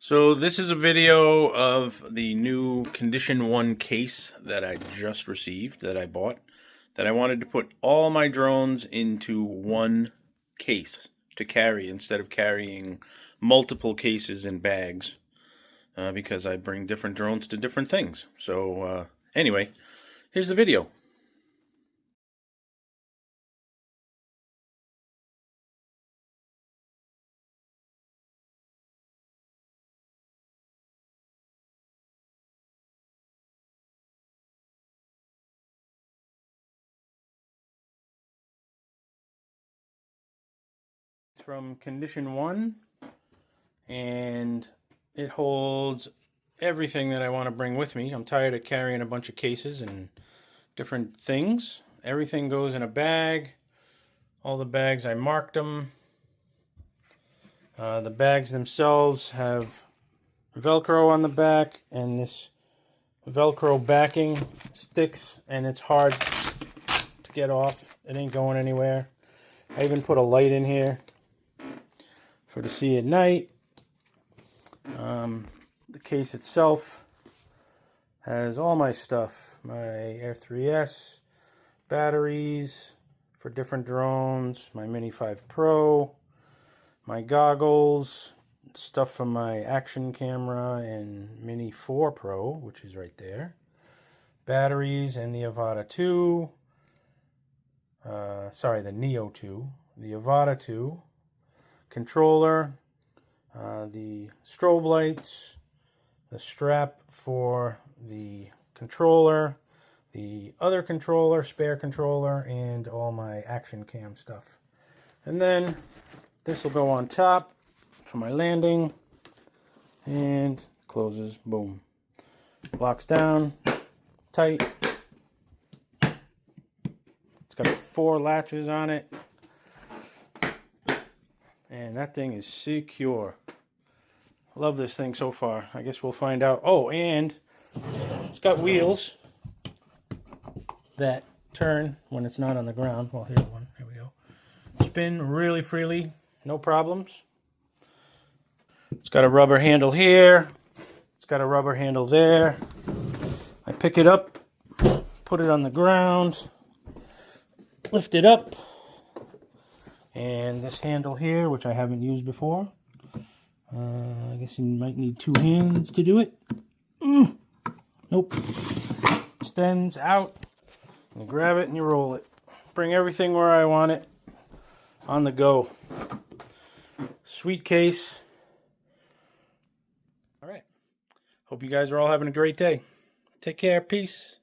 So this is a video of the new Condition 1 case that I just received, that I bought, that I wanted to put all my drones into one case to carry instead of carrying multiple cases in bags, because I bring different drones to different things. So anyway, here's the video. From Condition 1, and it holds everything that I want to bring with me. I'm tired of carrying a bunch of cases and different things. Everything goes in a bag. All the bags, I marked them. The bags themselves have Velcro on the back, and this Velcro backing sticks, and it's hard to get off. It ain't going anywhere. I even put a light in here for to see at night. The case itself has all my stuff, my Air 3S, batteries for different drones, my Mini 5 Pro, my goggles, stuff from my action camera and Mini 4 Pro, which is right there, batteries and the Avata 2, the Neo 2, the Avata 2, controller, the strobe lights, the strap for the controller, the other controller, spare controller, and all my action cam stuff. And then this will go on top for my landing, and closes, boom. Locks down, tight. It's got 4 latches on it, and that thing is secure. Love this thing so far. I guess we'll find out. Oh, and it's got wheels that turn when it's not on the ground. Well, here's one. Here we go. Spin really freely, no problems. It's got a rubber handle here. It's got a rubber handle there. I pick it up, put it on the ground, lift it up, and this handle here, which I haven't used before. I guess you might need 2 hands to do it. Nope. Extends out. You grab it and you roll it. Bring everything where I want it. On the go. Sweet case. All right. Hope you guys are all having a great day. Take care. Peace.